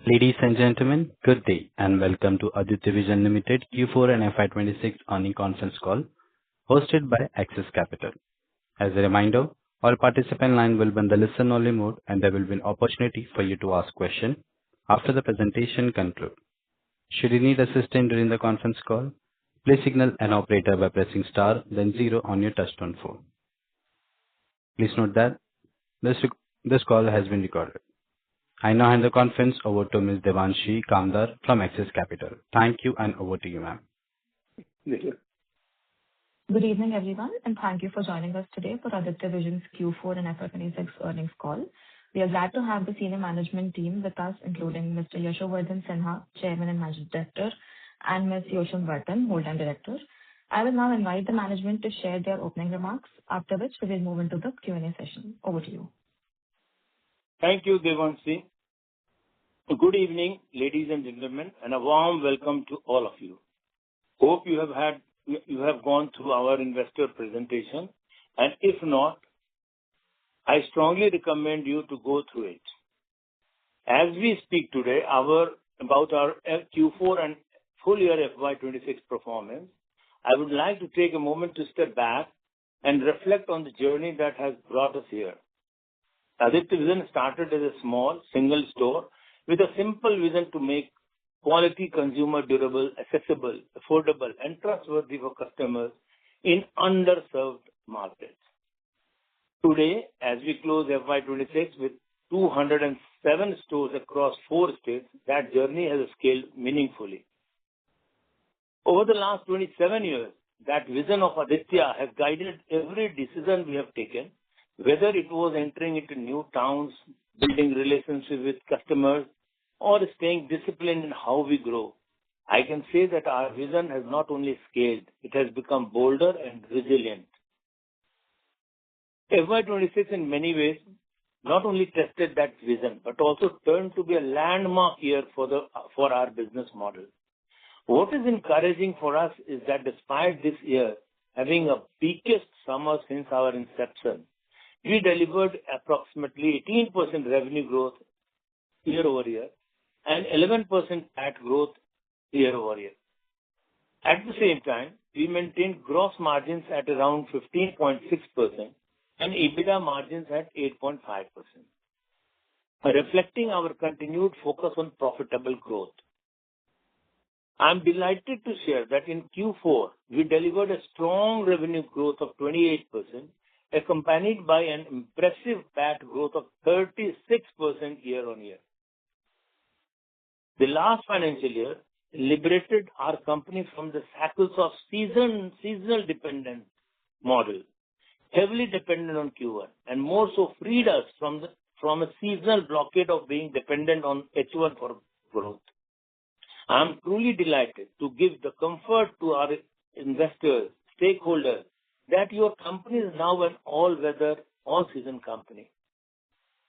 Ladies and gentlemen, good day, and welcome to Aditya Vision Limited Q4 and FY26 earnings conference call hosted by Axis Capital. As a reminder, all participant line will be in the listen-only mode, and there will be an opportunity for you to ask questions after the presentation concludes. Should you need assistance during the conference call, please signal an operator by pressing star then zero on your touchtone phone. Please note that this call has been recorded. I now hand the conference over to Ms. Devanshi Kamdar from Axis Capital. Thank you, and over to you, ma'am. Good evening, everyone, and thank you for joining us today for Aditya Vision's Q4 and FY26 earnings call. We are glad to have the senior management team with us, including Mr. Yashovardhan Sinha, Chairman and Managing Director, and Ms. Yosham Vartan, Whole-time Director. I will now invite the management to share their opening remarks, after which we will move into the Q&A session. Over to you. Thank you, Devanshi. Good evening, ladies and gentlemen, and a warm welcome to all of you. Hope you have gone through our investor presentation, and if not, I strongly recommend you to go through it. As we speak today about our Q4 and full year FY26 performance, I would like to take a moment to step back and reflect on the journey that has brought us here. Aditya Vision started as a small single store with a simple vision to make quality consumer durable, accessible, affordable, and trustworthy for customers in underserved markets. Today, as we close FY26 with 207 stores across 4 states, that journey has scaled meaningfully. Over the last 27 years, that vision of Aditya has guided every decision we have taken, whether it was entering into new towns, building relationships with customers, or staying disciplined in how we grow. I can say that our vision has not only scaled, it has become bolder and resilient. FY26 in many ways not only tested that vision, but also turned to be a landmark year for our business model. What is encouraging for us is that despite this year having a peakest summer since our inception, we delivered approximately 18% revenue growth year over year and 11% PAT growth year over year. At the same time, we maintained gross margins at around 15.6% and EBITDA margins at 8.5%, reflecting our continued focus on profitable growth. I'm delighted to share that in Q4, we delivered a strong revenue growth of 28%, accompanied by an impressive PAT growth of 36% year on year. The last financial year liberated our company from the shackles of seasonal dependent model, heavily dependent on Q1, and more so freed us from a seasonal blockade of being dependent on H1 for growth. I am truly delighted to give the comfort to our investors, stakeholders, that your company is now an all-weather, all-season company.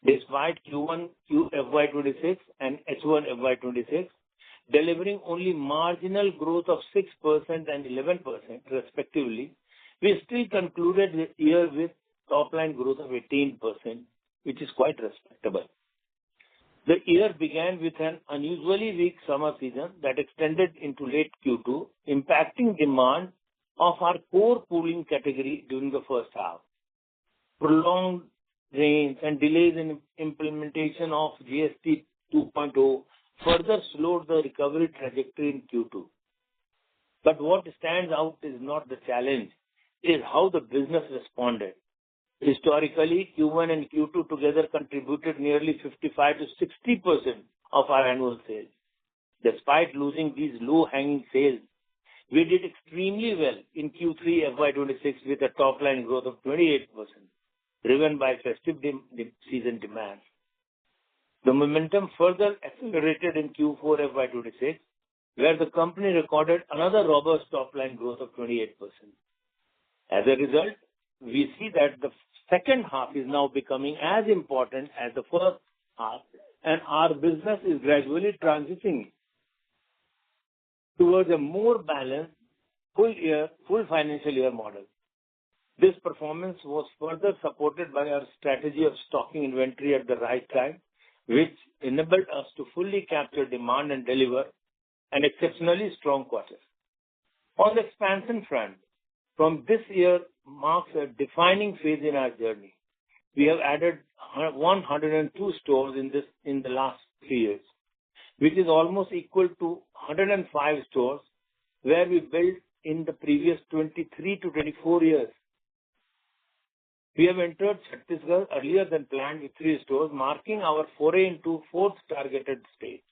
Despite Q1 FY26 and H1 FY26 delivering only marginal growth of 6% and 11% respectively, we still concluded the year with top-line growth of 18%, which is quite respectable. The year began with an unusually weak summer season that extended into late Q2, impacting demand of our core cooling category during the first half. Prolonged rains and delays in implementation of GST 2.0 further slowed the recovery trajectory in Q2. But what stands out is not the challenge, it is how the business responded. Historically, Q1 and Q2 together contributed nearly 55 to 60% of our annual sales. Despite losing these low-hanging sales, we did extremely well in Q3 FY26 with a top-line growth of 28%, driven by festive season demand. The momentum further accelerated in Q4 FY26, where the company recorded another robust top-line growth of 28%. As a result, we see that the second half is now becoming as important as the first half, and our business is gradually transitioning towards a more balanced full financial year model. This performance was further supported by our strategy of stocking inventory at the right time, which enabled us to fully capture demand and deliver an exceptionally strong quarter. On the expansion front, from this year marks a defining phase in our journey. We have added 102 stores in the last 3 years, which is almost equal to 105 stores where we built in the previous 23 to 24 years. We have entered Chhattisgarh earlier than planned with 3 stores, marking our foray into 4th targeted state.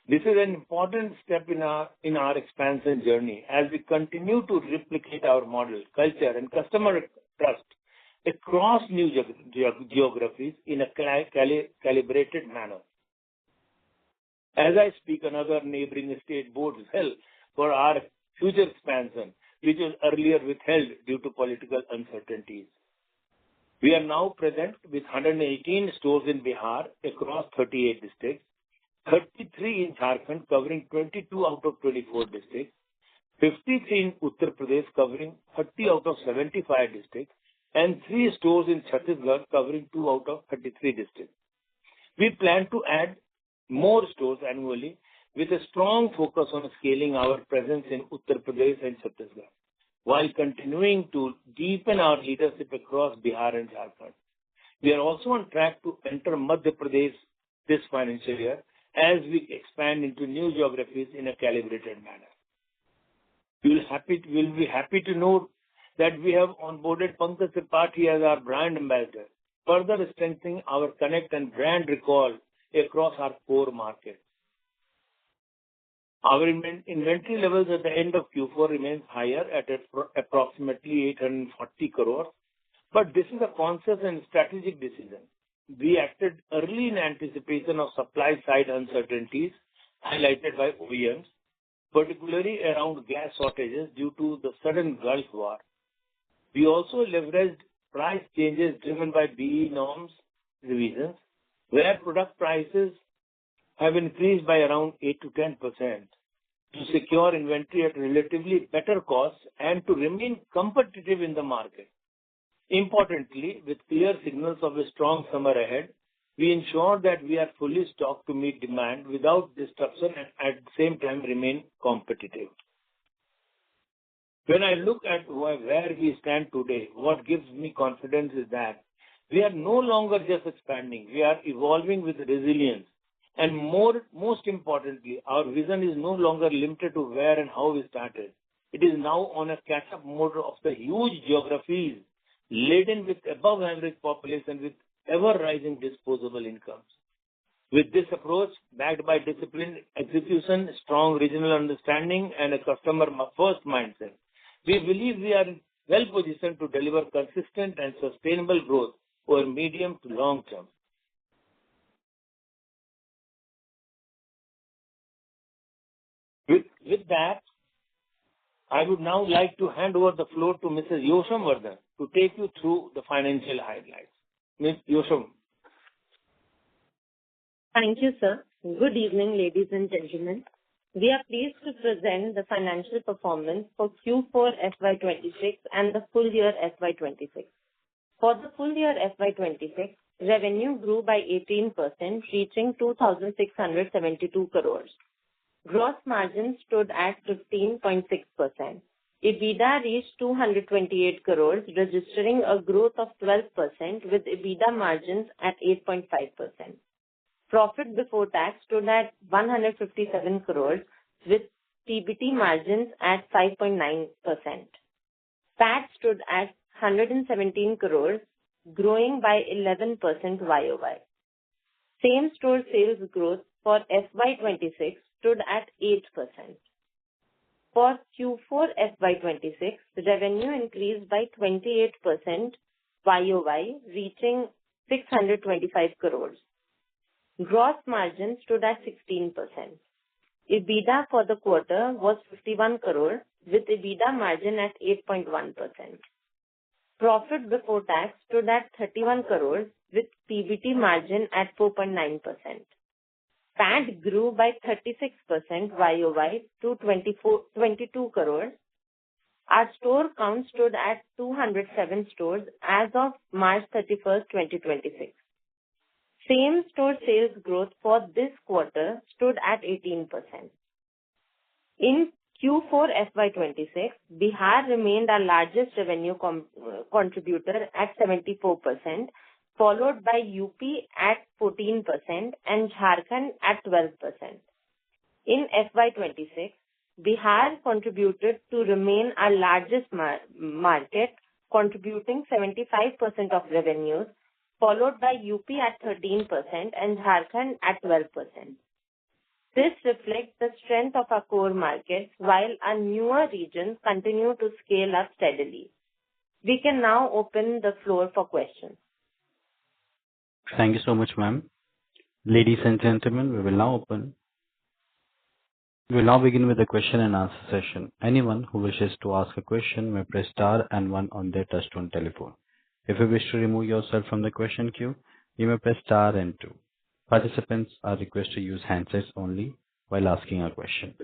This is an important step in our expansion journey as we continue to replicate our model, culture, and customer trust across new geographies in a calibrated manner. As I speak, another neighboring state bodes well for our future expansion, which was earlier withheld due to political uncertainties. We are now present with 118 stores in Bihar across 38 districts, 33 in Jharkhand covering 22 out of 24 districts, 53 in Uttar Pradesh covering 30 out of 75 districts, and 3 stores in Chhattisgarh covering 2 out of 33 districts. We plan to add more stores annually with a strong focus on scaling our presence in Uttar Pradesh and Chhattisgarh, while continuing to deepen our leadership across Bihar and Jharkhand. We are also on track to enter Madhya Pradesh this financial year as we expand into new geographies in a calibrated manner. We'll be happy to note that we have onboarded Pankaj Tripathi as our brand ambassador, further strengthening our connect and brand recall across our core markets. Our inventory levels at the end of Q4 remains higher at approximately 840 crores, but this is a conscious and strategic decision. We acted early in anticipation of supply side uncertainties highlighted by OEMs, particularly around gas shortages due to the sudden Gulf War. We also leveraged price changes driven by BE norms revisions, where product prices have increased by around 8 to 10% to secure inventory at relatively better costs and to remain competitive in the market. Importantly, with clear signals of a strong summer ahead, we ensure that we are fully stocked to meet demand without disruption and at the same time remain competitive. When I look at where we stand today, what gives me confidence is that we are no longer just expanding, we are evolving with resilience. And most importantly, our vision is no longer limited to where and how we started. It is now on a catch-up mode of the huge geographies laden with above-average population with ever-rising disposable incomes. With this approach, backed by disciplined execution, strong regional understanding, and a customer-first mindset, we believe we are well positioned to deliver consistent and sustainable growth over medium to long term. With that, I would now like to hand over the floor to Mrs. Yosham Vardhan to take you through the financial highlights. Ms. Yosham. Thank you, sir. Good evening, ladies and gentlemen. We are pleased to present the financial performance for Q4 FY26 and the full year FY26. For the full year FY26, revenue grew by 18%, reaching 2,672 crores. Gross margin stood at 15.6%. EBITDA reached 228 crores, registering a growth of 12% with EBITDA margins at 8.5%. Profit before tax stood at 157 crores with PBT margins at 5.9%. PAT stood at 117 crores, growing by 11% YOY. Same-store sales growth for FY26 stood at 8%. For Q4 FY26, revenue increased by 28% YOY, reaching 625 crores. Gross margin stood at 16%. EBITDA for the quarter was 51 crores with EBITDA margin at 8.1%. Profit before tax stood at 31 crores with PBT margin at 4.9%. PAT grew by 36% YOY to 22 crores. Our store count stood at 207 stores as of March 31st, 2026. Same-store sales growth for this quarter stood at 18%. In Q4 FY26, Bihar remained our largest revenue contributor at 74%, followed by UP at 14% and Jharkhand at 12%. In FY26, Bihar contributed to remain our largest market, contributing 75% of revenues, followed by UP at 13% and Jharkhand at 12%. This reflects the strength of our core markets, while our newer regions continue to scale up steadily. We can now open the floor for questions. Thank you so much, ma'am. Ladies and gentlemen, we will now begin with the question and answer session. Anyone who wishes to ask a question may press star and one on their touchtone telephone. If you wish to remove yourself from the question queue, you may press star and two. Participants are requested to use handsets only while asking a question.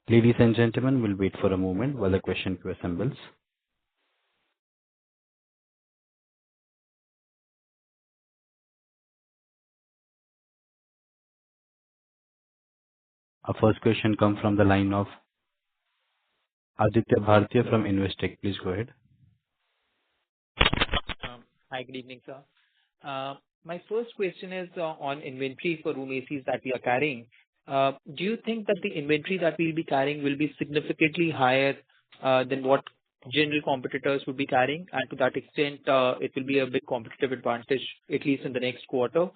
Ladies and gentlemen, we'll wait for a moment while the question queue assembles. Our first question comes from the line of Aditya Bhartiya from Investec. Please go ahead. Hi, good evening, sir. My first question is on inventory for room ACs that we are carrying. Do you think that the inventory that we'll be carrying will be significantly higher than what general competitors would be carrying? And to that extent, it will be a big competitive advantage, at least in the next quarter.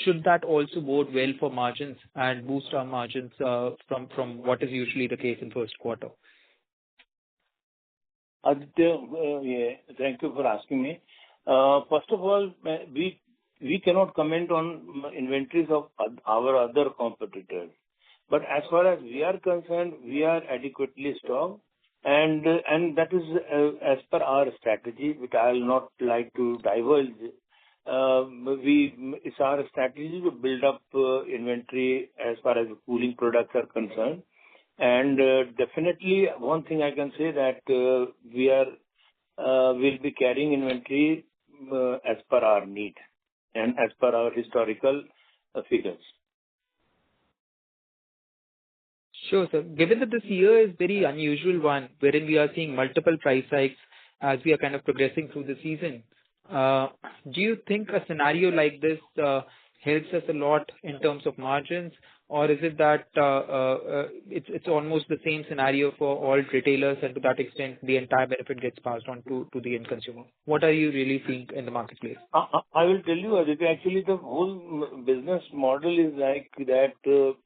Should that also bode well for margins and boost our margins from what is usually the case in first quarter? Aditya, thank you for asking me. First of all, we cannot comment on inventories of our other competitors. But as far as we are concerned, we are adequately stocked, and that is as per our strategy, which I will not like to divulge. It's our strategy to build up inventory as far as cooling products are concerned. And definitely, one thing I can say that we'll be carrying inventory as per our need and as per our historical figures. Sure, sir. Given that this year is very unusual one, wherein we are seeing multiple price hikes as we are kind of progressing through the season, do you think a scenario like this helps us a lot in terms of margins, or is it that it's almost the same scenario for all retailers, and to that extent, the entire benefit gets passed on to the end consumer? What are you really seeing in the marketplace? I will tell you, Aditya, actually the whole business model is like that.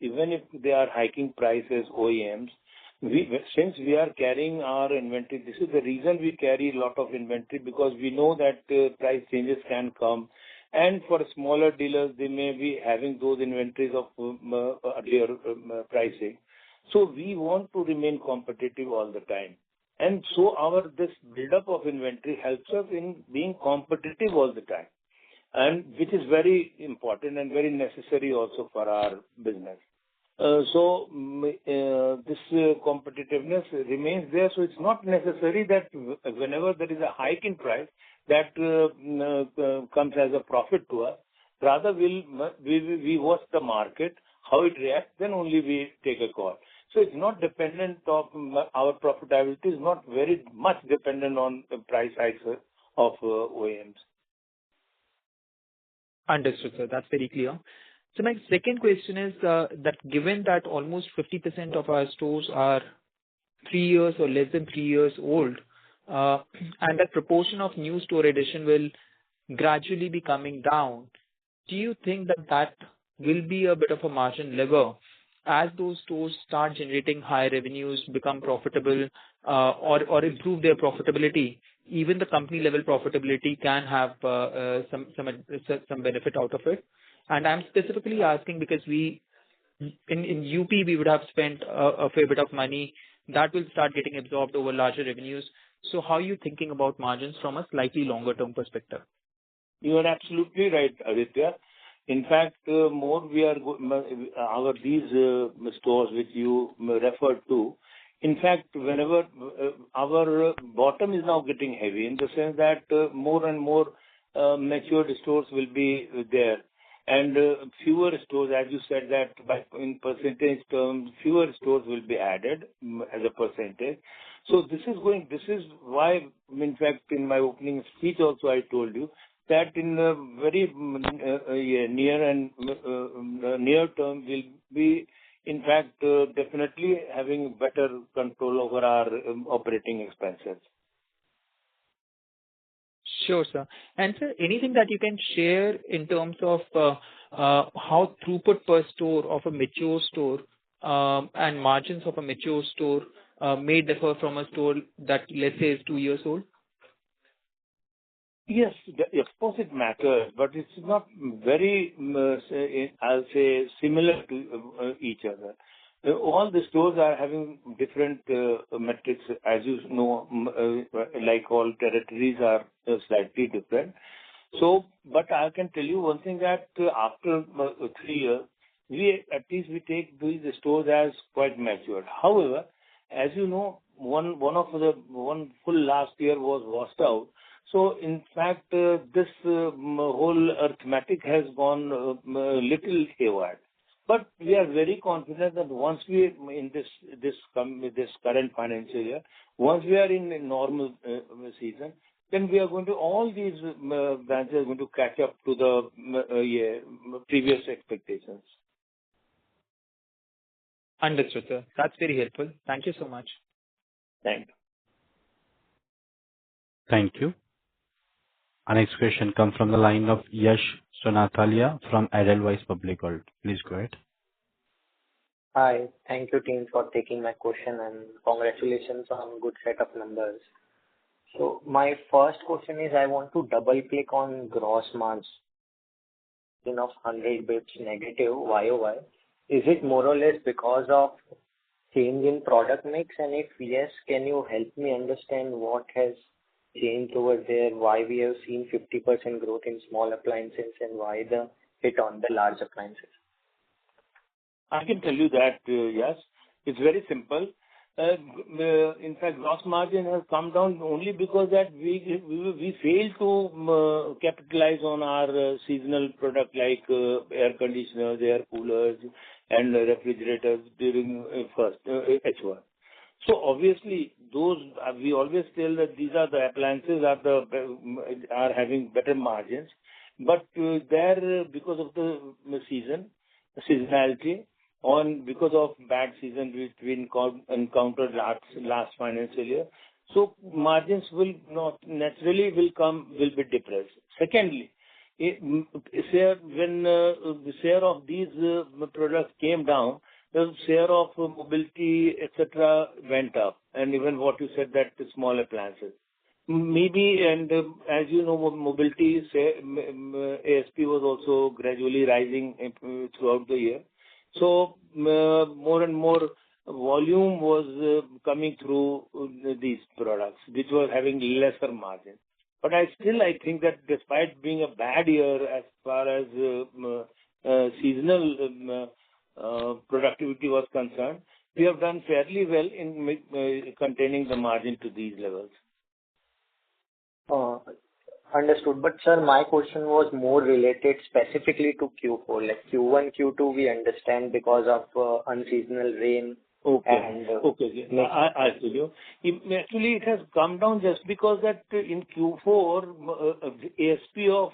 Even if they are hiking prices, OEMs, since we are carrying our inventory, this is the reason we carry a lot of inventory, because we know that price changes can come. And for smaller dealers, they may be having those inventories of earlier pricing. So we want to remain competitive all the time. And so this build-up of inventory helps us in being competitive all the time, and which is very important and very necessary also for our business. So this competitiveness remains there. So it's not necessary that whenever there is a hike in price, that comes as a profit to us. Rather, we watch the market, how it reacts, then only we take a call. So it's not dependent of our profitability is not very much dependent on the price hikes of OEMs. Understood, sir. That's very clear. So my second question is that given that almost 50% of our stores are 3 years or less than 3 years old, and that proportion of new store addition will gradually be coming down, do you think that will be a bit of a margin lever as those stores start generating higher revenues, become profitable, or improve their profitability? Even the company level profitability can have some benefit out of it. And I'm specifically asking because in UP we would have spent a fair bit of money that will start getting absorbed over larger revenues. So how are you thinking about margins from a slightly longer term perspective? You are absolutely right, Aditya. In fact, more we are these stores which you referred to. In fact, whenever our bottom is now getting heavy, in the sense that more and more matured stores will be there. And fewer stores, as you said, that in percentage terms, fewer stores will be added as a percentage. So this is why, in fact, in my opening speech also I told you that in the very near term will be, in fact, definitely having better control over our operating expenses. Sure, sir. And sir, anything that you can share in terms of how throughput per store of a mature store and margins of a mature store may differ from a store that, let's say, is 2 years old? Yes, of course it matters, but it's not very, I'll say, similar to each other. All the stores are having different metrics, as you know, like all territories are slightly different. So, but I can tell you one thing, that after 3 years, we take these stores as quite matured. However, as you know, one full last year was washed out. So, in fact, this whole arithmetic has gone little haywire. But we are very confident that once we in this current financial year, once we are in a normal season, then we are going to, all these branches are going to catch up to the previous expectations. Understood, sir. That's very helpful. Thank you so much. Thank you. Thank you. Our next question comes from the line of Yash Sonathalia from Edelweiss Public World. Please go ahead. Hi. Thank you, team, for taking my question, and congratulations on good set of numbers. So my first question is, I want to double click on gross margin of 100 bps negative YOY. Is it more or less because of change in product mix? And if yes, can you help me understand what has changed over there, why we have seen 50% growth in small appliances and why the hit on the large appliances? I can tell you that, yes, it's very simple. In fact, gross margin has come down only because that we failed to capitalize on our seasonal product like air conditioners, air coolers, and refrigerators during first H1. So obviously, those we always tell that these are the appliances are having better margins, but there because of the seasonality, because of bad season which we encountered last financial year, so margins will not naturally will be depressed. Secondly, when the share of these products came down, the share of mobility, etc., went up, and even what you said, that the small appliances. Maybe, and as you know, mobility ASP was also gradually rising throughout the year. So more and more volume was coming through these products, which were having lesser margin. But I think that despite being a bad year as far as seasonal productivity was concerned, we have done fairly well in containing the margin to these levels. Understood. But sir, my question was more related specifically to Q4. Like Q1, Q2, we understand because of unseasonal rain. Okay. I'll tell you. Actually, it has come down just because that in Q4, ASP of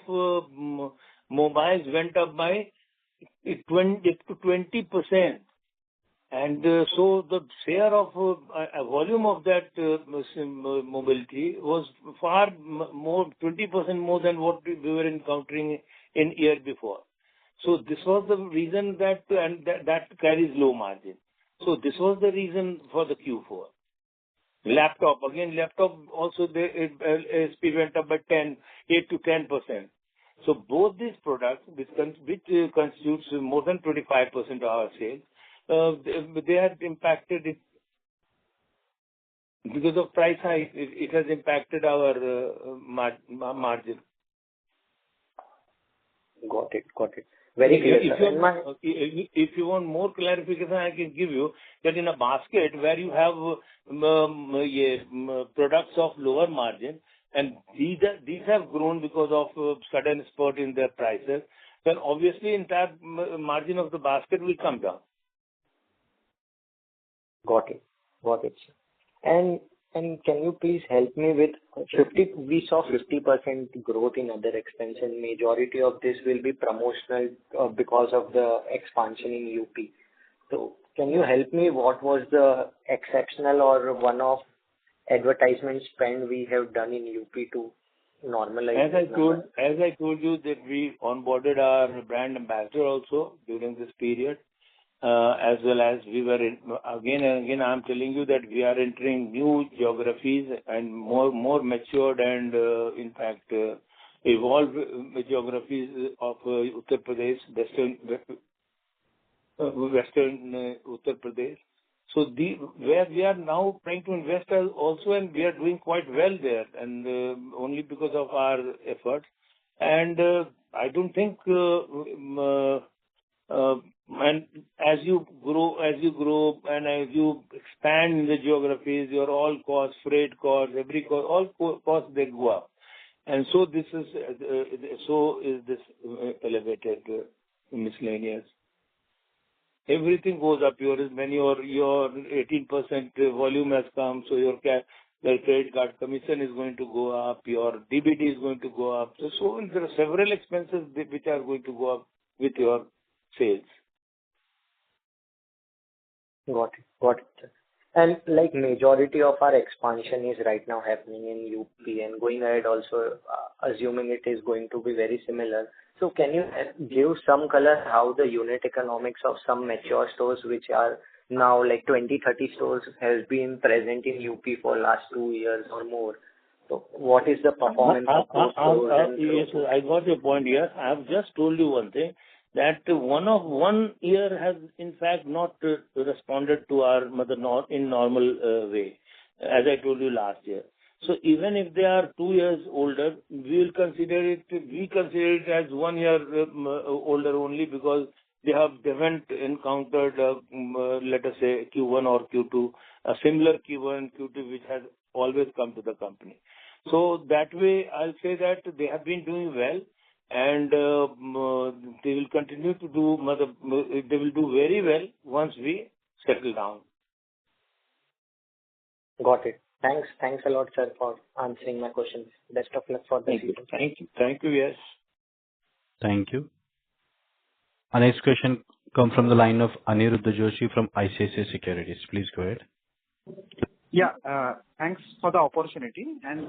mobiles went up by 20%. And so the share of volume of that mobility was far more, 20% more than what we were encountering in year before. So this was the reason that carries low margin. So this was the reason for the Q4. Laptop also the ASP went up by 8 to 10%. So both these products, which constitutes more than 25% of our sales, they had impacted it because of price hike. It has impacted our margin. Got it. Very clear. If you want more clarification, I can give you that in a basket where you have products of lower margin, and these have grown because of sudden spurt in their prices, then obviously entire margin of the basket will come down. Got it. Sir. And can you please help me with 50? We saw 50% growth in other expenses. Majority of this will be promotional because of the expansion in UP. So can you help me? What was the exceptional or one-off advertisement spend we have done in UP to normalize? As I told you that we onboarded our brand ambassador also during this period. As well as we were again and again, I'm telling you that we are entering new geographies and more matured and in fact evolved geographies of Uttar Pradesh, western Uttar Pradesh. So where we are now trying to invest also, and we are doing quite well there, and only because of our efforts. And I don't think. And as you grow and as you expand in the geographies, your all costs, freight costs, every cost, all costs, they go up. And so this is this elevated miscellaneous. Everything goes up. When your 18% volume has come, so the credit card commission is going to go up, your DBT is going to go up. So there are several expenses which are going to go up with your sales. Got it, sir. And like majority of our expansion is right now happening in UP, and going ahead also, assuming it is going to be very similar. So can you give some color how the unit economics of some mature stores which are now like 20-30 stores has been present in UP for last 2 years or more? So what is the performance of those stores? Yes, I got your point here. I have just told you one thing, that 1 year has in fact not responded to our in normal way, as I told you last year. So even if they are 2 years older, we consider it as 1 year older only, because they haven't encountered, let us say, Q1 or Q2, a similar Q1, Q2 which has always come to the company. So that way, I'll say that they have been doing well, and they will continue to do. They will do very well once we settle down. Got it. Thanks a lot, sir, for answering my questions. Best of luck for the season. Thank you. Yes. Thank you. Our next question comes from the line of Aniruddha Joshi from ICICI Securities. Please go ahead. Yeah, thanks for the opportunity, and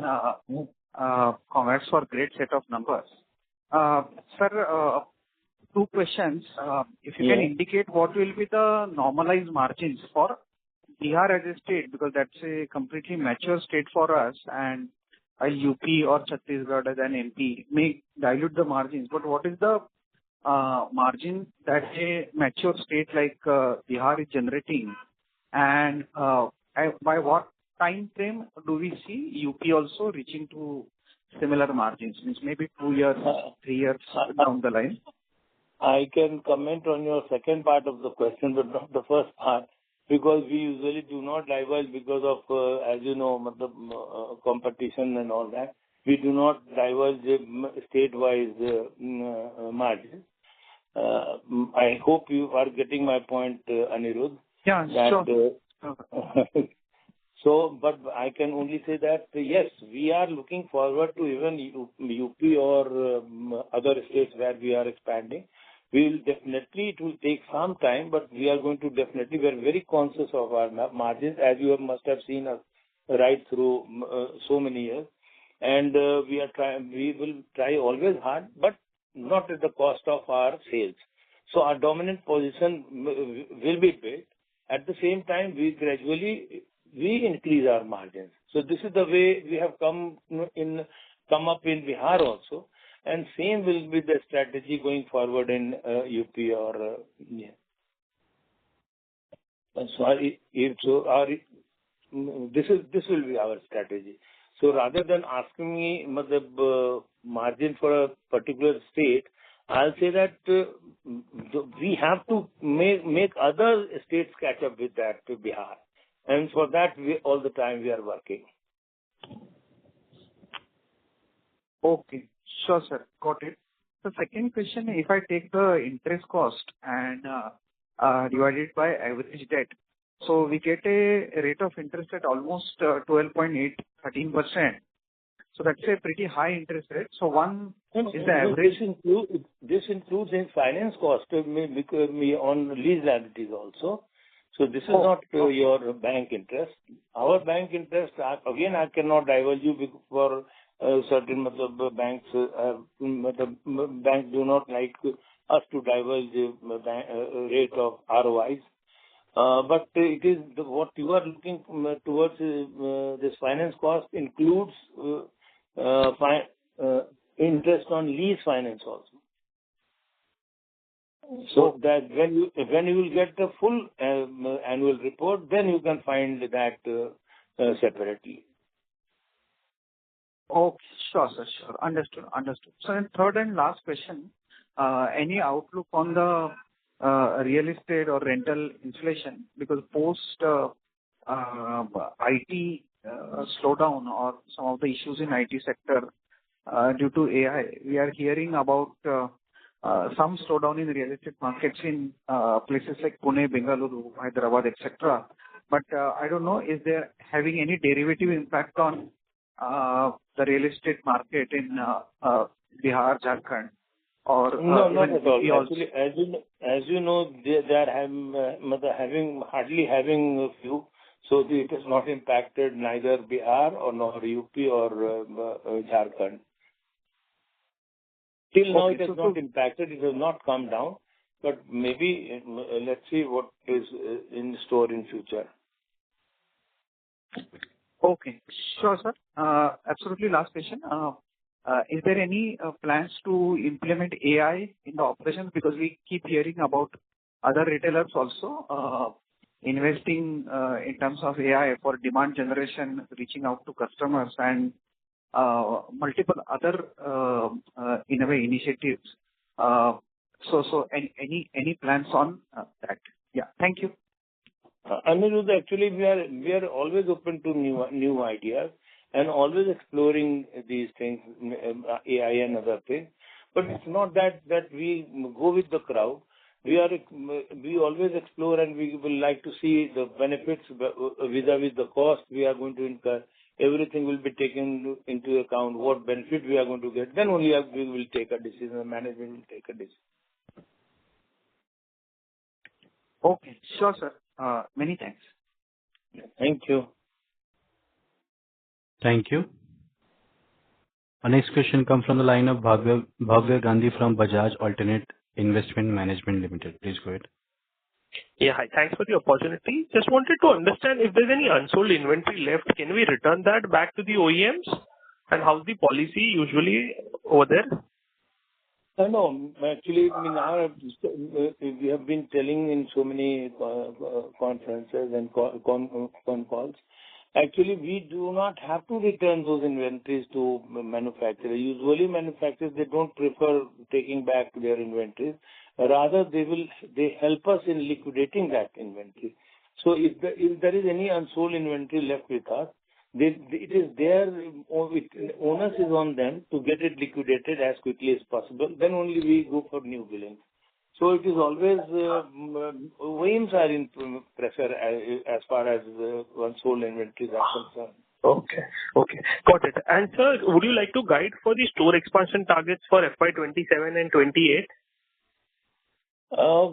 congrats for great set of numbers. Sir, 2 questions. If you can indicate what will be the normalized margins for Bihar as a state, because that's a completely mature state for us, and UP or Chhattisgarh as an MP may dilute the margins. But what is the margin that a mature state like Bihar is generating, and by what time frame do we see UP also reaching to similar margins? Means maybe 2 years, 3 years down the line. I can comment on your second part of the question, but not the first part, because we usually do not divulge because of, as you know, competition and all that. We do not divulge state-wise margins. I hope you are getting my point, Anirudh. Yeah, sure. So, but I can only say that, yes, we are looking forward to even UP or other states where we are expanding. It will take some time, but we are very conscious of our margins, as you must have seen us right through so many years. And we will try always hard, but not at the cost of our sales. So our dominant position will be built. At the same time, we gradually increase our margins. So this is the way we have come up in Bihar also, and same will be the strategy going forward in UP or this will be our strategy. So rather than asking me margin for a particular state, I'll say that we have to make other states catch up with that to Bihar. And for that, all the time we are working. Okay. Sure, sir. Got it. The second question, if I take the interest cost and divide it by average debt, so we get a rate of interest at almost 12.8, 13%. So that's a pretty high interest rate. So one is the average. This includes in finance cost on lease liabilities also. So this is not your bank interest. Our bank interest, again, I cannot divulge you for certain banks. Banks do not like us to divulge the rate of ROIs. But it is what you are looking towards. This finance cost includes interest on lease finance also. So that when you will get the full annual report, then you can find that separately. Okay. Sure, sir. Sure. Understood. So then third and last question, any outlook on the real estate or rental inflation? Because post IT slowdown or some of the issues in IT sector due to AI, we are hearing about some slowdown in real estate markets in places like Pune, Bengaluru, Hyderabad, etc. But I don't know, is there having any derivative impact on the real estate market in Bihar, Jharkhand, or no, not at all. Actually, as you know, they are hardly having a few, so it has not impacted neither Bihar or nor UP or Jharkhand. Till now, it has not impacted. It has not come down, but maybe let's see what is in store in future. Okay. Sure, sir. Absolutely. Last question. Is there any plans to implement AI in the operations? Because we keep hearing about other retailers also investing in terms of AI for demand generation, reaching out to customers, and multiple other initiatives. So any plans on that? Yeah. Thank you. Anirudh, actually, we are always open to new ideas and always exploring these things, AI and other things. But it's not that we go with the crowd. We always explore, and we will like to see the benefits vis-a-vis the cost we are going to incur. Everything will be taken into account, what benefit we are going to get. Then only we will take a decision, the management will take a decision. Okay. Sure, sir. Many thanks. Thank you. Thank you. Our next question comes from the line of Bhavya Gandhi from Bajaj Alternate Investment Management Limited. Please go ahead. Yeah, hi. Thanks for the opportunity. Just wanted to understand if there's any unsold inventory left, can we return that back to the OEMs? And how's the policy usually over there? No, actually, we have been telling in so many conferences and con calls. Actually, we do not have to return those inventories to manufacturers. Usually, manufacturers, they don't prefer taking back their inventories. Rather, they help us in liquidating that inventory. So, if there is any unsold inventory left with us, it is their onus is on them to get it liquidated as quickly as possible. Then only we go for new billing. So it is always OEMs are in pressure as far as unsold inventories are concerned. Okay. Got it. And sir, would you like to guide for the store expansion targets for FY27 and 28?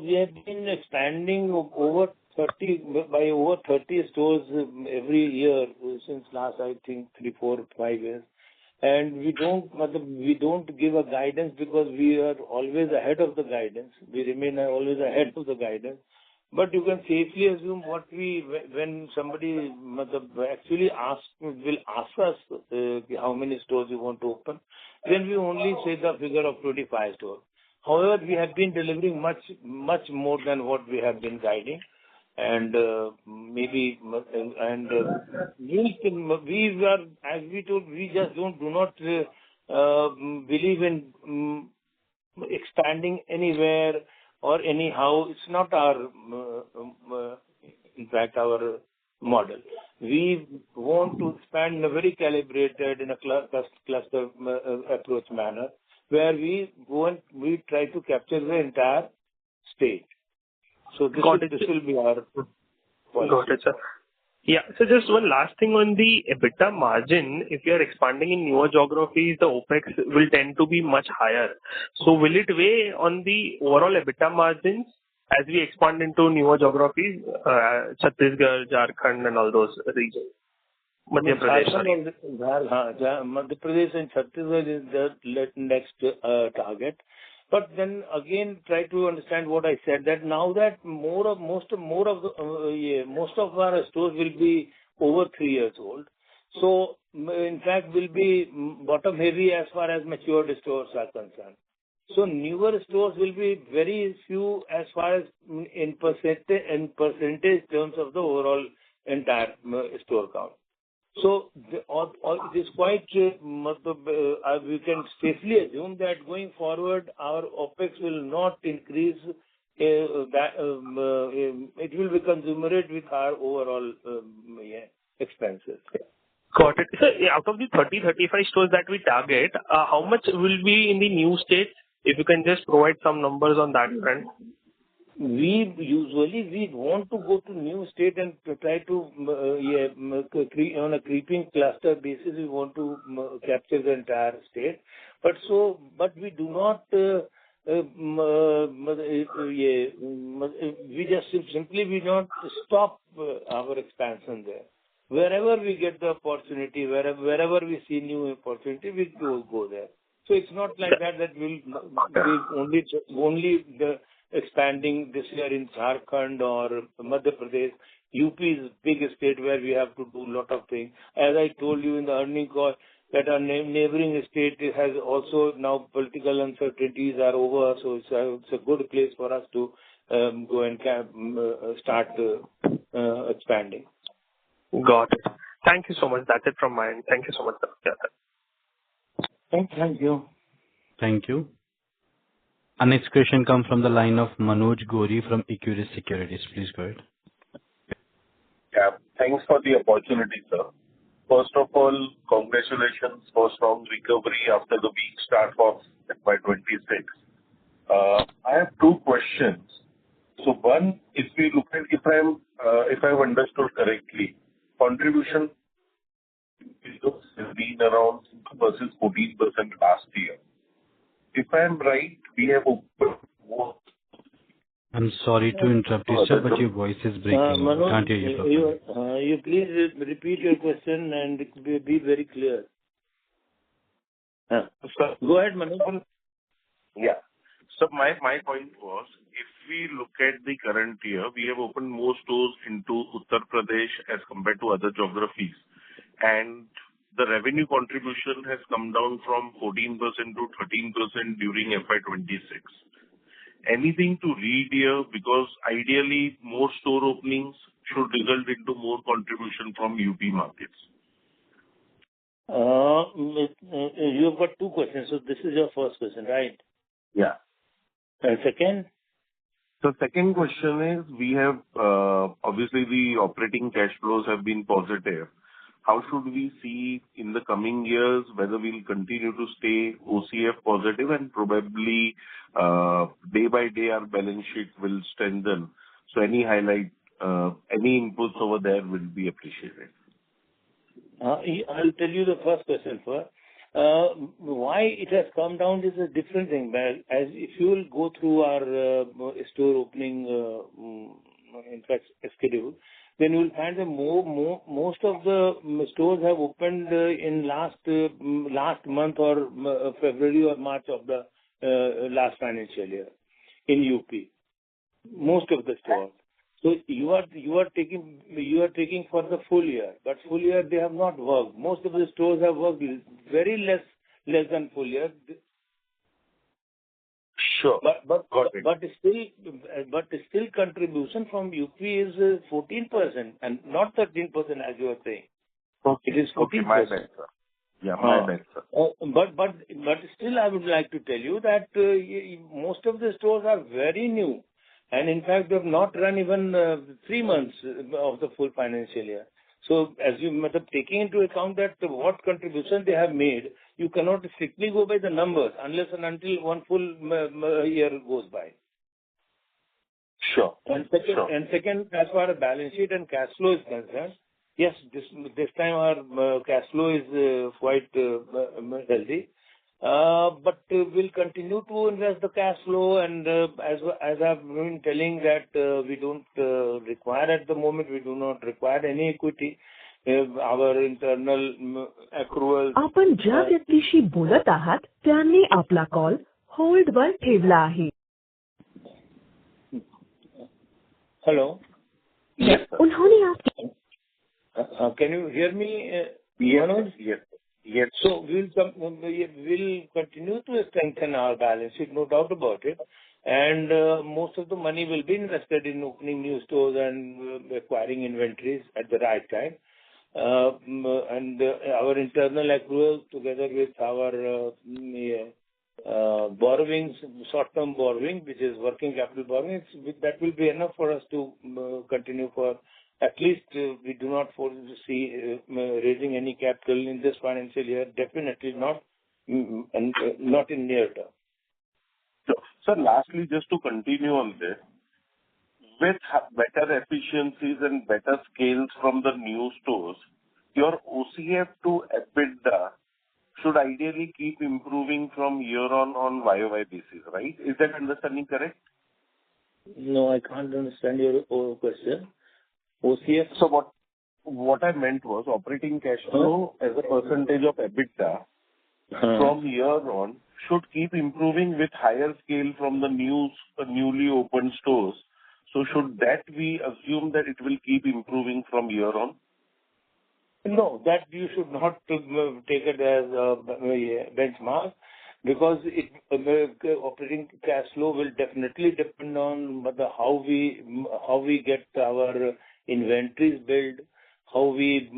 We have been expanding over 30 stores every year since last, I think, 3, 4, 5 years. And we don't give a guidance because we are always ahead of the guidance. We remain always ahead of the guidance. But you can safely assume when somebody actually will ask us how many stores you want to open, then we only say the figure of 25 stores. However, we have been delivering much more than what we have been guiding. And we are, as we told, we just do not believe in expanding anywhere or anyhow. It's not our, in fact, our model. We want to expand in a very calibrated, in a cluster approach manner, where we go and we try to capture the entire state. So this will be our policy. Got it, sir. Yeah. So just one last thing on the EBITDA margin. If you are expanding in newer geographies, the OpEx will tend to be much higher. So will it weigh on the overall EBITDA margins as we expand into newer geographies, Chhattisgarh, Jharkhand, and all those regions? Madhya Pradesh. Madhya Pradesh and Chhattisgarh is the next target. But then again, try to understand what I said, that now that most of our stores will be over 3 years old. So in fact, will be bottom heavy as far as matured stores are concerned. So newer stores will be very few as far as in percentage terms of the overall entire store count. So it is quite, we can safely assume that going forward, our OpEx will not increase. It will be commensurate with our overall expenses. Got it. So out of the 30-35 stores that we target, how much will be in the new states? If you can just provide some numbers on that front. We want to go to new state and try to on a creeping cluster basis. We want to capture the entire state, but we do not. We just simply don't stop our expansion there. Wherever we get the opportunity, wherever we see new opportunity, we go there. So it's not like that we'll only the expanding this year in Jharkhand or Madhya Pradesh. UP is big state where we have to do a lot of things. As I told you in the earnings call, that our neighboring state has also now political uncertainties are over, so it's a good place for us to go and start expanding. Got it. Thank you so much. That's it from my end. Thank you so much, sir. Thank you. Thank you. Our next question comes from the line of Manoj Gori from Equirus Securities. Please go ahead. Yeah, thanks for the opportunity, sir. First of all, congratulations for strong recovery after the weak start of FY26. I have two questions. So one, if we look at, if I've understood correctly, contribution has been around versus 14% last year. If I'm right, we have opened more. I'm sorry to interrupt you, sir, but your voice is breaking. Manoj, Can't hear you properly. You please repeat your question and be very clear. Go ahead, Manoj. Yeah. So my point was, if we look at the current year, we have opened more stores into Uttar Pradesh as compared to other geographies. And the revenue contribution has come down from 14% to 13% during FY26. Anything to read here? Because ideally, more store openings should result into more contribution from UP markets. You've got two questions. So this is your first question, right? Yeah. And second? So second question is, we have, obviously the operating cash flows have been positive. How should we see in the coming years whether we'll continue to stay OCF positive and probably day by day our balance sheet will strengthen? So any highlight, any inputs over there will be appreciated. I'll tell you the first question first. Why it has come down is a different thing. As if you will go through our store opening, in fact, schedule, then you will find that most of the stores have opened in last month or February or March of the last financial year in UP. Most of the stores. So you are taking for the full year, but full year they have not worked. Most of the stores have worked very less than full year. Sure. But still contribution from UP is 14% and not 13% as you are saying. Okay. It is 14%. Okay, my bad, sir. Yeah, my bad, sir. But still I would like to tell you that most of the stores are very new. And in fact, they have not run even 3 months of the full financial year. So as you must have taken into account that what contribution they have made, you cannot strictly go by the numbers unless and until one full year goes by. Sure. Second, as far as balance sheet and cash flow is concerned, yes, this time our cash flow is quite healthy. But we'll continue to invest the cash flow, and as I've been telling that we don't require at the moment, we do not require any equity. Our internal accruals. आपण ज्या व्यक्तीशी बोलत आहात त्यांनी आपला call hold वर ठेवला आहे. Hello. Yes, sir. उन्होंने आप Can you hear me? Yes. Yes. So we'll continue to strengthen our balance sheet, no doubt about it. And most of the money will be invested in opening new stores and acquiring inventories at the right time. And our internal accruals together with our borrowings, short-term borrowing, which is working capital borrowing, that will be enough for us to continue for at least we do not foresee raising any capital in this financial year. Definitely not, and not in near term. So, sir, lastly, just to continue on this, with better efficiencies and better scales from the new stores, your OCF to EBITDA should ideally keep improving from year on YOY basis, right? Is that understanding correct? No, I can't understand your question. OCF. So what I meant was operating cash flow as a percentage of EBITDA from year on should keep improving with higher scale from the newly opened stores. So should that we assume that it will keep improving from year on? No, that you should not take it as a benchmark, because operating cash flow will definitely depend on how we get our inventories built, how we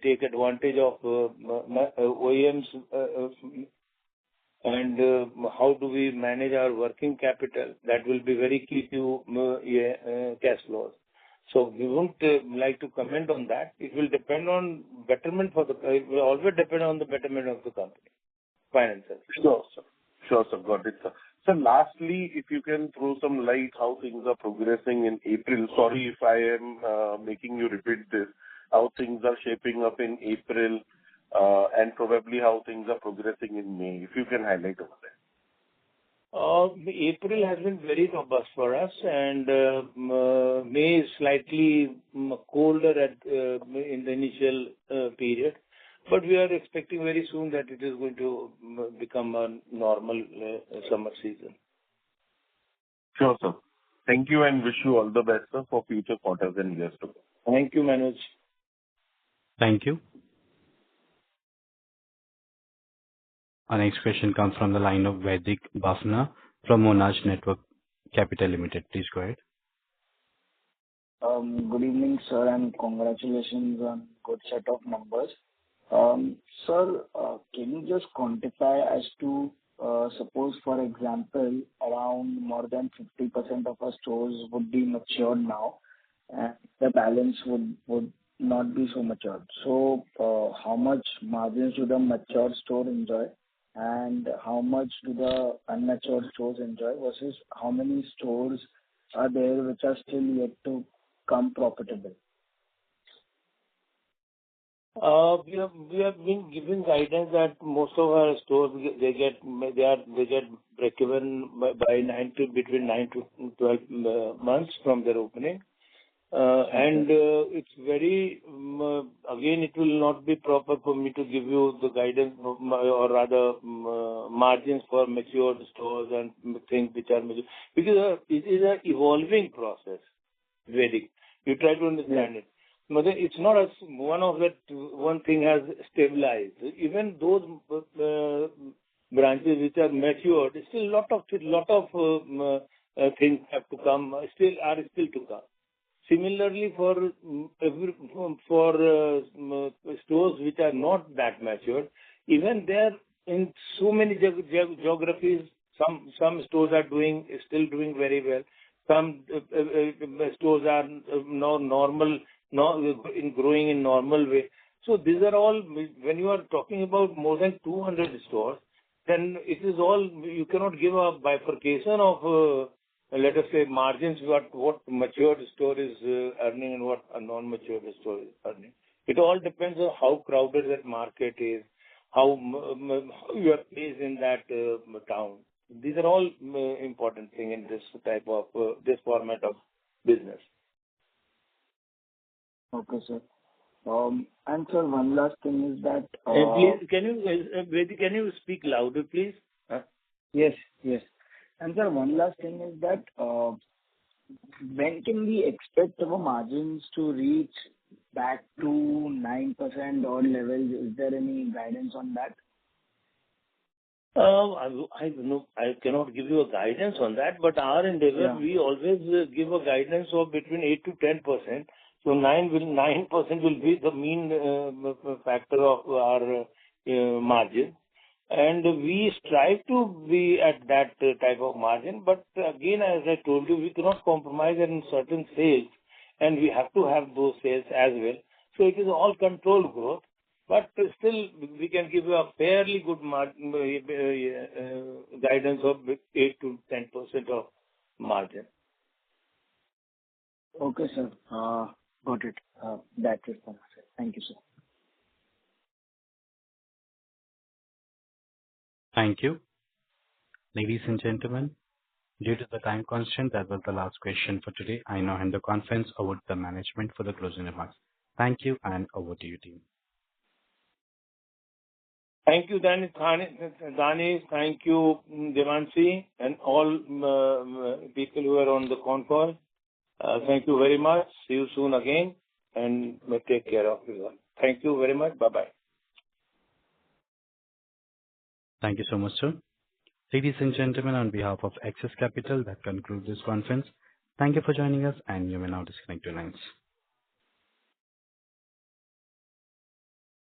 take advantage of OEMs, and how do we manage our working capital. That will be very key to cash flows. So we won't like to comment on that. It will depend on betterment it will always depend on the betterment of the company, finances. Sure, sir. Got it, sir. So lastly, if you can throw some light how things are progressing in April. Sorry if I am making you repeat this. How things are shaping up in April, and probably how things are progressing in May. If you can highlight over there. April has been very robust for us, and May is slightly colder in the initial period. But we are expecting very soon that it is going to become a normal summer season. Sure, sir. Thank you and wish you all the best, sir, for future quarters and years to come. Thank you, Manoj. Thank you. Our next question comes from the line of Vaidik Bafna from Monarch Network Capital Limited. Please go ahead. Good evening, sir, and congratulations on good set of numbers. Sir, can you just quantify as to, suppose, for example, around more than 50% of our stores would be matured now, and the balance would not be so matured. So, how much margins do the matured store enjoy, and how much do the unmatured stores enjoy, versus how many stores are there which are still yet to come profitable? We have been giving guidance that most of our stores they get breakeven between 9 to 12 months from their opening, and it's very again it will not be proper for me to give you the guidance or rather margins for matured stores and things which are mature, because it is an evolving process. Vedic, you try to understand it. It's not as one thing has stabilized. Even those branches which are matured, still lot of things have to come. Still to come. Similarly, for stores which are not that matured, even there in so many geographies, some stores are still doing very well. Some stores are now normal in growing in normal way. So these are all, when you are talking about more than 200 stores, then it is all, you cannot give a bifurcation of, let us say, margins, what matured store is earning and what a non-matured store is earning. It all depends on how crowded that market is, how you are placed in that town. These are all important things in this type of, this format of business. Okay, sir. And sir, one last thing is that... Please, can you speak louder, please? Yes. And sir, one last thing is that when can we expect our margins to reach back to 9% odd levels? Is there any guidance on that? I cannot give you a guidance on that, but our endeavor, we always give a guidance of between 8 to 10%. So 9% will be the mean factor of our margin. And we strive to be at that type of margin. But again, as I told you, we cannot compromise in certain sales, and we have to have those sales as well. So it is all controlled growth. But still, we can give you a fairly good guidance of 8 to 10% of margin. Okay, sir. Got it. That's it from my side. Thank you, sir. Thank you. Ladies and gentlemen, due to the time constraint, that was the last question for today. I now hand the conference over to the management for the closing remarks. Thank you, and over to you, team. Thank you, Danish. Thank you, Devanshi, and all people who are on the con call. Thank you very much. See you soon again, and take care of you all. Thank you very much. Bye-bye. Thank you so much, sir. Ladies and gentlemen, on behalf of Axis Capital, that concludes this conference. Thank you for joining us, and you may now disconnect your lines.